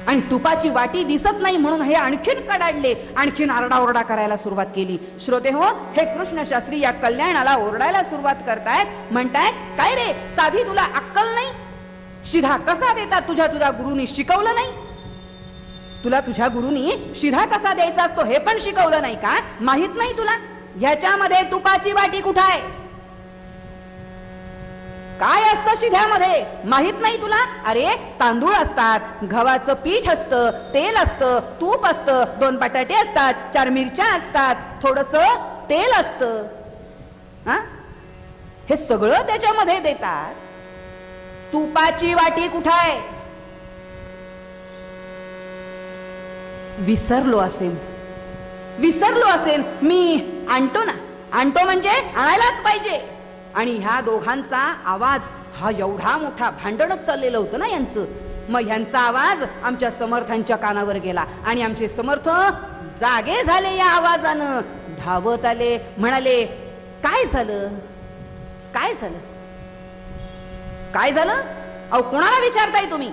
आणि तुपाची वाटी दिसत नाही म्हणून हे आणखीन कडाडले, आणखीन आरडाओरडा करायला सुरुवात केली. श्रोते हो, हे कृष्णशास्त्री या कल्याणाला ओरडायला सुरुवात करतायत. म्हणतायत काय रे, साधी तुला अक्कल नाही? शिधा कसा देतात तुझ्या गुरुनी शिकवलं नाही? तुला तुझ्या गुरुनी शिधा कसा द्यायचा असतो हे पण शिकवलं नाही का? माहित नाही तुला? ह्याच्यामध्ये तुपाची वाटी कुठे आहे? काय असतं शिध्यामध्ये माहित नाही तुला? अरे तांदूळ असतात, गव्हाचं पीठ असतं, तेल असतं, तूप असतं, 2 बटाटे असतात, 4 मिरच्या असतात, थोडंसं तेल असतं. हा, हे सगळं त्याच्यामध्ये देतात. तुपाची वाटी कुठं आहे? विसरलो असेल. मी आणतो ना, आणतो म्हणजे आणायलाच पाहिजे. आणि ह्या दोघांचा आवाज हा एवढा मोठा, भांडणच चाललेलं होतं ना यांचं. मग ह्यांचा आवाज आमच्या समर्थांच्या कानावर गेला आणि आमचे समर्थ जागे झाले. या आवाजानं धावत आले, म्हणाले, काय झालं? अहो, कोणाला विचारताय तुम्ही?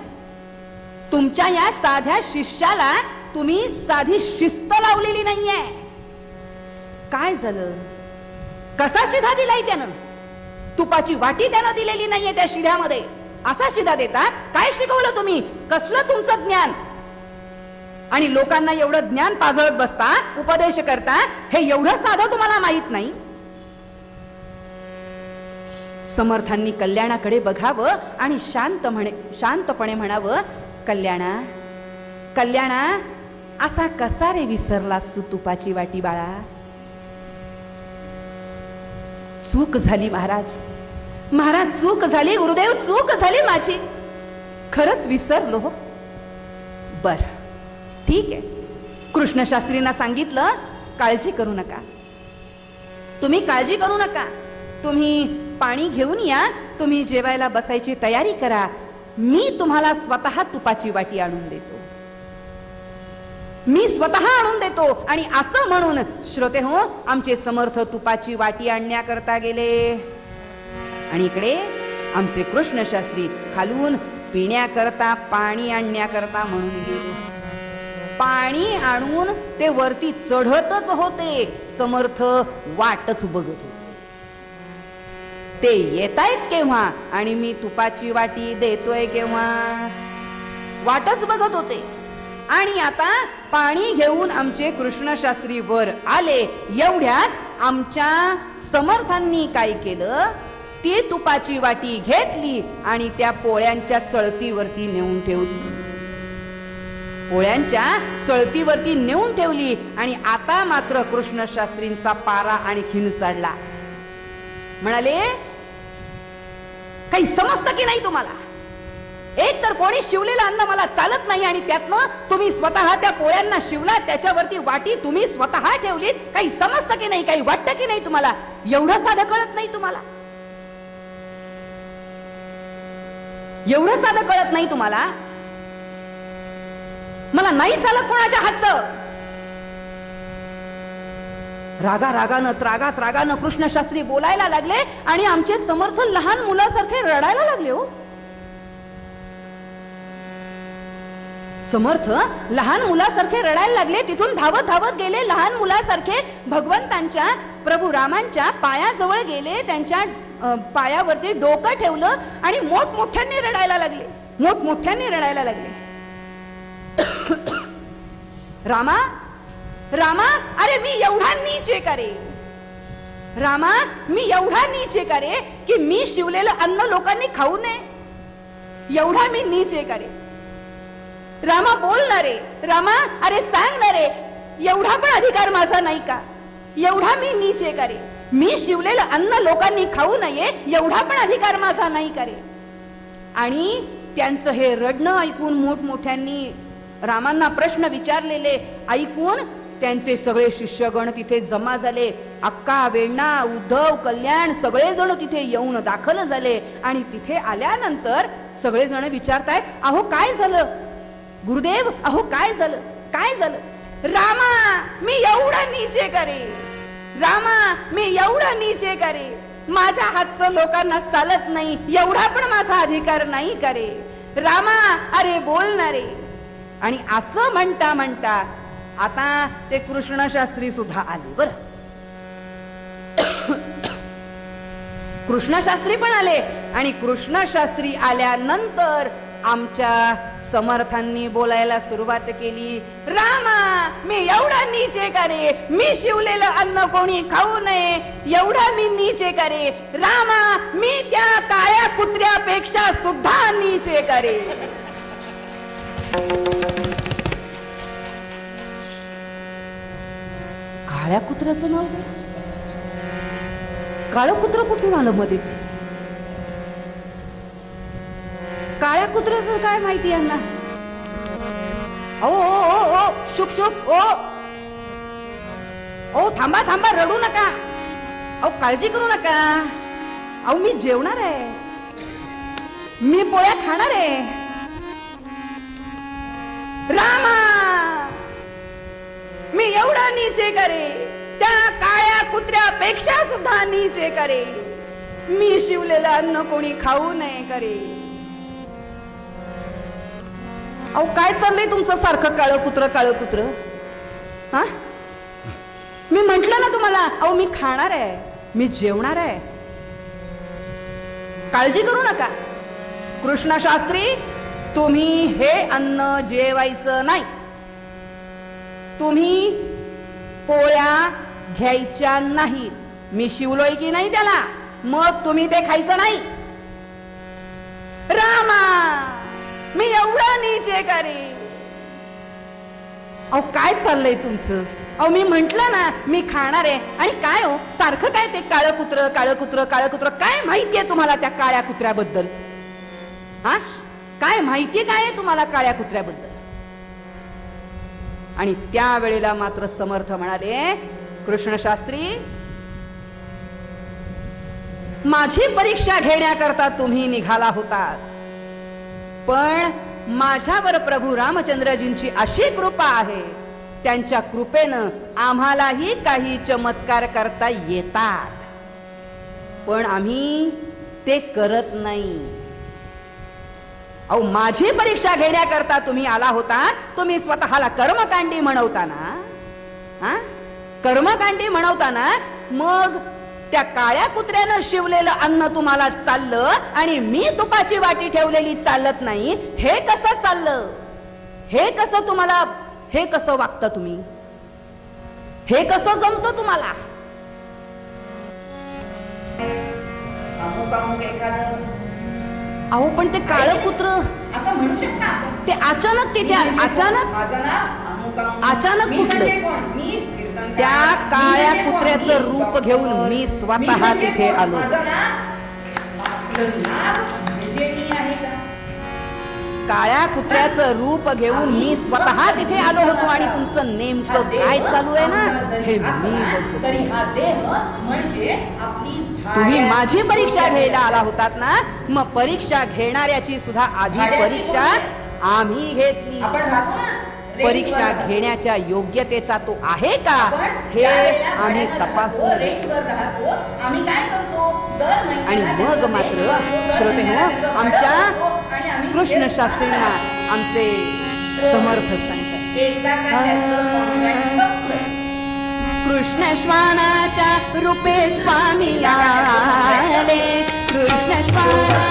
तुमच्या या साध्या शिष्याला तुम्ही साधी शिस्त लावलेली नाहीये. काय झालं? कसा शिधा दिलाय त्यानं? तुपाची वाटी त्यानं दिलेली नाहीये त्या शिध्यामध्ये. असा शिधा देता? काय शिकवलं तुम्ही? कसलं तुमचं ज्ञान? आणि लोकांना एवढं ज्ञान पाजळत बसता, उपदेश करता, हे एवढं साधं तुम्हाला माहित नाही? समर्थांनी कल्याणाकडे बघावं आणि शांतपणे म्हणावं, कल्याणा, असा कसा रे विसरलास तू तुपाची वाटी बाळा? चूक झाली महाराज, चूक झाली गुरुदेव, चूक झाली माझी. खरंच विसरलो हो. बर, ठीक आहे. कृष्णशास्त्रींना सांगितलं, काळजी करू नका, तुम्ही पाणी घेऊन या, तुम्ही जेवायला बसायची तयारी करा, मी तुम्हाला स्वतः तुपाची वाटी आणून देतो. आणि असं म्हणून श्रोते हो, आमचे समर्थ तुपाची वाटी आणण्याकरता गेले. आणि इकडे आमचे कृष्णशास्त्री खालून पिण्याकरता, पाणी आणण्याकरता म्हणून गेले. पाणी आणून ते वरती चढतच होते. समर्थ वाटच बघत होते, ते येतायत केव्हा आणि मी तुपाची वाटी देतोय केव्हा, वाटच बघत होते. आणि आता पाणी घेऊन आमचे कृष्णशास्त्री वर आले. एवढ्यात आमच्या समर्थांनी काय केलं, ती तुपाची वाटी घेतली आणि त्या पोळ्यांच्या चळतीवरती नेऊन ठेवली. आणि आता मात्र कृष्णशास्त्रींचा पारा आणखीन चढला. म्हणाले, काही समजतं की नाही तुम्हाला? एक तर कोणी शिवलेलं अन्न मला चालत नाही आणि त्यातनं तुम्ही स्वतः त्या पोळ्यांना शिवला, त्याच्यावरती वाटी तुम्ही स्वतः ठेवलीत. काही समजतं की नाही? काही वाटतं की नाही तुम्हाला? एवढं साधं कळत नाही तुम्हाला? मला नाही चालत कोणाच्या हातचं. रागानं कृष्णशास्त्री बोलायला लागले आणि आमचे समर्थ लहान मुलासारखे रडायला लागले. हो, समर्थ लहान मुलासारखे रडायला लागले. तिथून धावत गेले लहान मुलासारखे भगवंतांच्या, प्रभू रामांच्या पायाजवळ गेले. त्यांच्या पायावरती डोकं ठेवलं आणि मोठमोठ्यांनी रडायला लागले. रामा, अरे मी एवढा नीचे करे की मी शिवलेलं अन्न लोकांनी खाऊ नये, एवढा मी नीचे करे. रामा बोलणारे, रामा अरे सांगणारे, एवढा पण अधिकार माझा नाही का? एवढा मी नीचे करे. मी शिवलेलं अन्न लोकांनी खाऊ नये, एवढा पण अधिकार माझा नाही करे. आणि त्यांचं हे रडणं ऐकून, मोठमोठ्यांनी रामांना प्रश्न विचारलेले ऐकून त्यांचे सगळे शिष्यगण तिथे जमा झाले. अक्का, वेण्णा, उद्धव, कल्याण सगळेजण तिथे येऊन दाखल झाले. आणि तिथे आल्यानंतर सगळेजण विचारतायत, अहो काय झालं गुरुदेव? अहो काय झालं? रामा मी एवढं नीचे करे, माझ्या हातचं लोकांना चालत नाही, एवढा पण माझा अधिकार नाही करे. रामा अरे बोलणारे. आणि असं म्हणता आता ते कृष्णशास्त्री सुद्धा आले. बर, कृष्णशास्त्री पण आले. आणि कृष्णशास्त्री आल्यानंतर आमच्या समर्थांनी बोलायला सुरुवात केली. रामा, मी एवढा नीच आहे का रे? मी शिवलेलं अन्न कोणी खाऊ नये एवढा मी नीच आहे का रे? रामा, मी त्या काळ्या कुत्र्यापेक्षा सुद्धा नीच आहे का रे? काळ्या कुत्र्याचं नाव? काळं कुत्र कुठून आलं मध्येच? काळ्या कुत्र्याचं काय माहिती यांना? ओ ओ ओ शुक शुक ओ ओ थांबा थांबा, रडू नका. अहो काळजी करू नका. अहो मी जेवणार आहे, मी पोळ्या खाणार आहे. रामा, मी एवढा नीच आहे का रे? त्या काळ्या कुत्र्यापेक्षा सुद्धा नीच आहे का रे? मी शिवलेलं अन्न कोणी खाऊ नये का रे? अहो काय चाललंय तुमचं सारखं काळं कुत्र काळं कुत्र? हा, मी म्हंटल ना तुम्हाला, अहो मी खाणार आहे, मी जेवणार आहे, काळजी करू नका. कृष्ण शास्त्री, तुम्ही हे अन्न जेवायचं नाही. तुम्ही पोळ्या घ्यायच्या नाहीत. मी शिवलोय की नाही त्याला, मग तुम्ही ते खायचं नाही. रामा, मी एवढा नीच आहे का रे? अहो काय चाललंय तुमचं? अहो मी म्हंटल ना मी खाणार आहे, आणि काय हो सारखं काय ते काळं कुत्र काळं कुत्र काळं कुत्र? काय माहितीये तुम्हाला त्या काळ्या कुत्र्याबद्दल? हा, काय माहितीये काय आहे तुम्हाला काळ्या कुत्र्याबद्दल? आणि त्यावेळेला मात्र समर्थ म्हणाले, कृष्ण शास्त्री, माझी परीक्षा घेण्याकरता तुम्ही निघाला होतात, पण माझ्यावर प्रभू रामचंद्रजींची अशी कृपा आहे, त्यांच्या कृपेनं आम्हालाही काही चमत्कार करता येतात, पण आम्ही ते करत नाही. अहो माझी परीक्षा घेण्याकरता तुम्ही आला होता. तुम्ही स्वतःला कर्मकांडी म्हणवताना, हा, कर्मकांडी म्हणवताना मग त्या काळ्या कुत्र्यानं शिवलेलं अन्न तुम्हाला चाललं, आणि मी तुपाची वाटी ठेवलेली चालत नाही. हे कसं चाललं? हे कसं तुम्हाला, हे कसं वागता तुम्ही? हे कसं जमतं तुम्हाला? अमुक अमुक एखादं, अहो पण ते काळं कुत्र असं म्हणू शकता आपण. ते अचानक तिथे अचानक माझं नाव अमुक अमुक. अचानक मी कुठलं? म्हणजे कोण? मी कीर्तनकार. त्या काळ्या मी म्हणजे कोण? कुत्र्याचं मी रूप डॉक्टर. घेऊन मी स्वतः मी म्हणजे तिथे कोण? आलो. माझं नाव, आपलं नाव म्हणजे मी आहे का? काळ्या कुत्र्याचं रूप घेऊन मी स्वतः तिथे आलो होतो, आणि तुमचं नेमकं काय चालू आहे ना हे मी बघतो. तरी हा देह म्हणजे आपली तुम्ही माझी परीक्षा घ्यायला आला होतात ना, मग परीक्षा घेणाऱ्याची सुद्धा आधी परीक्षा आम्ही घेतली. आपण राहतो ना परीक्षा घेण्याच्या योग्यतेचा तो आहे का हे आम्ही तपासून राहतो. आम्ही काय करतो? दर महिन्याला आणि मग मात्र श्रोतेहो, आमच्या कृष्ण शास्त्रींना आमचे समर्थ सांगतात, एकदा का त्याचं contract संपलं, कृष्ण श्वानाच्या रूपे स्वामी आले. कृष्ण श्वानाच्या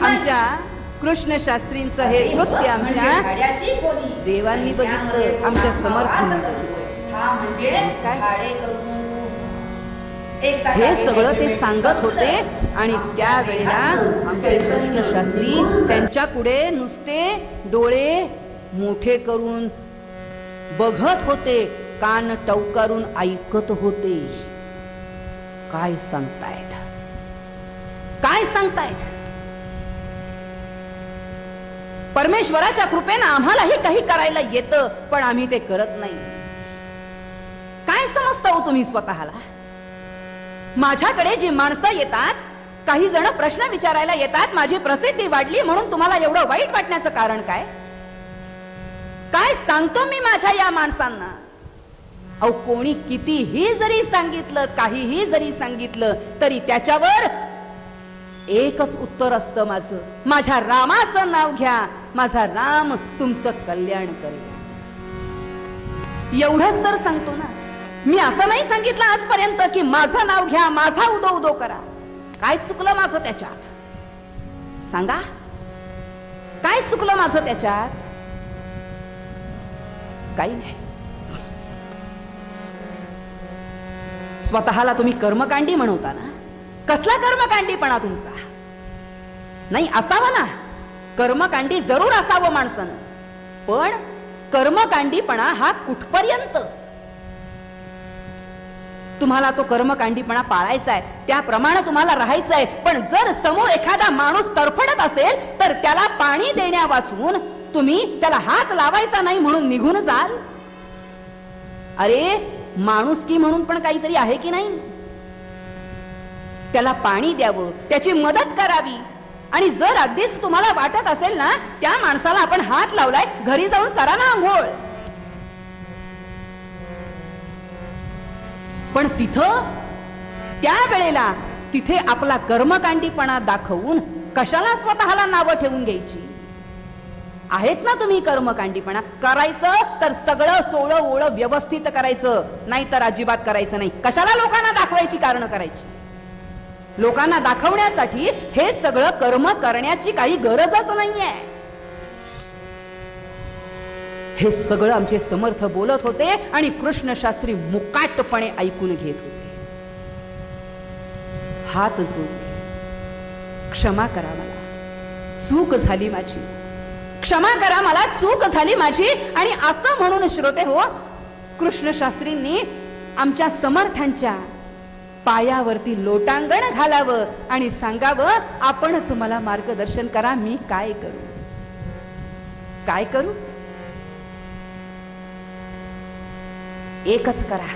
आमच्या कृष्ण शास्त्रींचं हे कृत्य आमच्या झाड्याची खोली देवांनी बघितलं, आमच्या समर्थांनी. हा म्हणजे काय? झाडे करू. हे सगळं ते सांगत होते आणि त्यावेळेला आमचे कृष्ण शास्त्री त्यांच्या पुढे नुसते डोळे मोठे करून बघत होते, कान टवकारून ऐकत होते. काय सांगतायत, काय सांगतायत? परमेश्वराच्या कृपेनं आम्हालाही काही करायला येतं, पण आम्ही ते करत नाही. काय समजता हो तुम्ही स्वतःला? माझ्याकडे जी माणसं येतात, काही जण प्रश्न विचारायला येतात, माझी प्रसिद्धी वाढली म्हणून तुम्हाला एवढं वाईट वाटण्याचं कारण काय? काय सांगतो मी माझ्या या माणसांना? अहो, कोणी कितीही जरी सांगितलं, काहीही जरी सांगितलं, तरी त्याच्यावर एकच उत्तर असतं माझं, माझ्या रामाचं नाव घ्या, माझा राम तुमचं कल्याण करेल. एवढंच तर सांगतो ना मी. असं नाही सांगितलं आजपर्यंत की माझं नाव घ्या, माझा उदो उदो करा. काय चुकलं माझं त्याच्यात? सांगा, काय चुकलं माझं त्याच्यात? काही नाही. स्वतःला तुम्ही कर्मकांडी म्हणवता ना. कसला कर्मकांडीपणा तुमचा? नाही असावा ना, कर्मकांडी जरूर असावं माणसानं, पण कर्मकांडीपणा हा कुठपर्यंत? तुम्हाला तो कर्मकांडीपणा पाळायचा आहे, त्याप्रमाणे तुम्हाला राहायचं आहे. पण जर समोर एखादा माणूस तरफडत असेल तर त्याला पाणी देण्या वाचून तुम्ही त्याला हात लावायचा नाही म्हणून निघून जाल? अरे, माणुसकी म्हणून पण काहीतरी आहे की नाही? त्याला पाणी द्यावं, त्याची मदत करावी. आणि जर अगदीच तुम्हाला वाटत असेल ना त्या माणसाला आपण हात लावलाय, घरी जाऊन करा ना आंघोळ. पण तिथं त्या वेळेला तिथे आपला कर्मकांडीपणा दाखवून कशाला स्वतःला नावं ठेवून घ्यायची? आहेत ना तुम्ही कर्मकांडीपणा करायचं तर सगळं सोळं ओळं व्यवस्थित करायचं, नाही तर अजिबात करायचं नाही. कशाला लोकांना दाखवायची कारणं करायची? लोकांना दाखवण्यासाठी हे सगळं कर्म करण्याची काही गरजच नाहीये. हे सगळं आमचे समर्थ बोलत होते आणि कृष्ण शास्त्री मुकाटपणे ऐकून घेत होते. हात जोडले, क्षमा करा मला, चूक झाली माझी, क्षमा करा मला, चूक झाली माझी. आणि असं म्हणून श्रोते हो, कृष्ण शास्त्रींनी आमच्या समर्थांच्या पायावरती लोटांगण घालावं आणि सांगावं, आपणच मला मार्गदर्शन करा, मी काय करू, काय करू? एकच करा,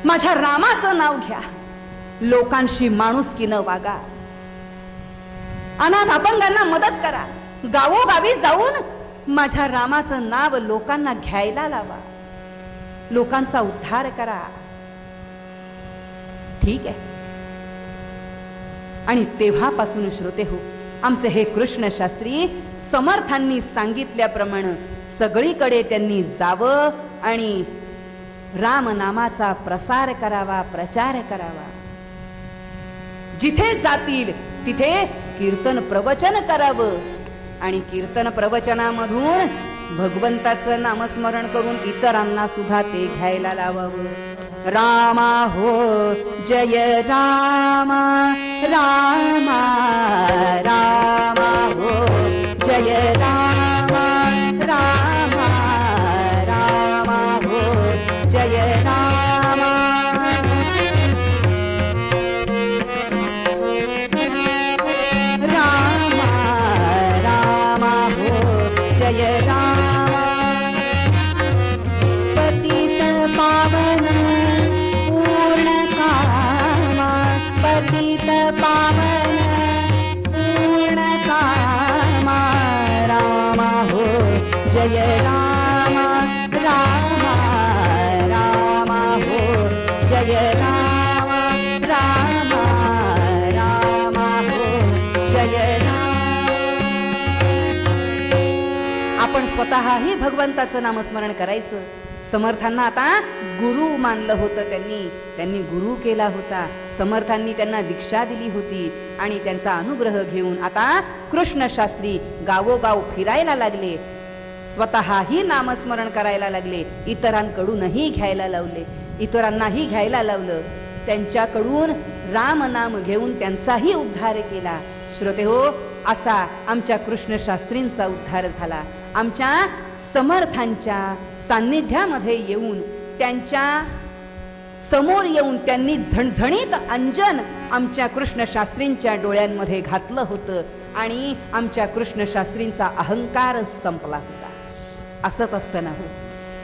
माझ्या रामाचं नाव घ्या, लोकांशी माणुसकीनं वागा, अनाथ अपंगांना मदत करा, गावोगावी जाऊन माझ्या रामाचं नाव लोकांना घ्यायला लावा, लोकांचा उद्धार करा. ठीक आहे. आणि तेव्हापासून श्रोते हो, आमचे हे कृष्ण शास्त्री समर्थांनी सांगितल्याप्रमाणे सगळीकडे त्यांनी जावं आणि रामनामाचा प्रसार करावा, प्रचार करावा. जिथे जातील तिथे कीर्तन प्रवचन करावं आणि कीर्तन प्रवचनामधून भगवंताचं नामस्मरण करून इतरांना सुद्धा ते घ्यायला लावावं. रामा हो जय रामा, रामा रामा हो जय रामा, रामा रामा हो जय रामा. रामा रामा हो जय रामा. पतित पावन पूर्ण कामा, पतित पावन पूर्ण कामा. रामा हो जय रामा, रामा रामा हो जय रामा, रामा रामा हो जय रामा. आपण स्वतःही भगवंताचं नामस्मरण करायचं, समर्थांना आता गुरु मानलं होतं. त्यांनी गुरु केला होता. समर्थांनी त्यांना दीक्षा दिली होती आणि त्यांचा अनुग्रह घेऊन आता कृष्णशास्त्री गावोगाव फिरायला लागले. स्वतःही नामस्मरण करायला लागले. इतरांकडूनही घ्यायला लावले. इतरांनाही घ्यायला लावलं. त्यांच्याकडून राम नाम घेऊन त्यांचाही उद्धार केला. श्रोते हो, असा आमच्या कृष्णशास्त्रींचा उद्धार झाला. आमच्या समर्थांच्या सान्निध्यामध्ये येऊन, त्यांच्या समोर येऊन त्यांनी झणझणीत अंजन आमच्या कृष्णशास्त्रींच्या डोळ्यांमध्ये घातलं होतं आणि आमच्या कृष्णशास्त्रींचा अहंकार संपला होता. असंच असतं ना हो,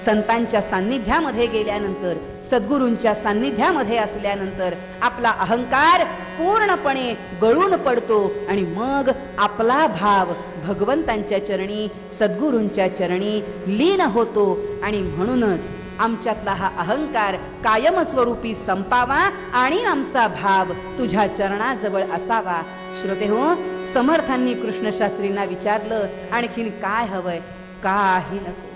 संतांच्या सान्निध्यामध्ये गेल्यानंतर, सद्गुरूंच्या सान्निध्यामध्ये असल्यानंतर आपला अहंकार पूर्णपणे गळून पडतो आणि मग आपला भाव भगवंतांच्या चरणी, सद्गुरूंच्या चरणी लीन होतो. आणि म्हणूनच आमच्यातला हा अहंकार कायमस्वरूपी संपावा आणि आमचा भाव तुझ्या चरणाजवळ असावा. श्रोते हो, समर्थांनी कृष्णशास्त्रींना विचारलं, आणखीन काय हवंय? काही नको,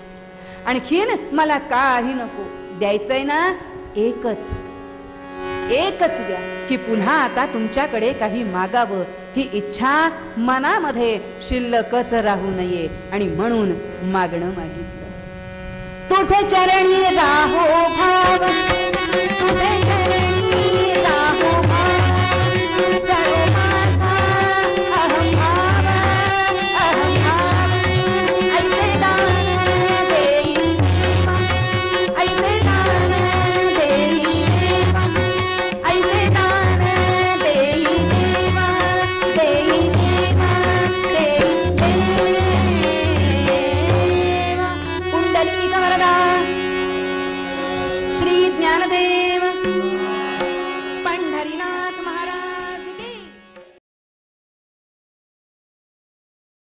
आणखीन मला काही नको, द्यायचंय ना एकच द्या, की पुन्हा आता तुमच्याकडे काही मागावं ही इच्छा मनामध्ये शिल्लकच राहू नये. आणि म्हणून मागणं मागितलं. तुझे चरणी राहो भाव, तुझे चरणी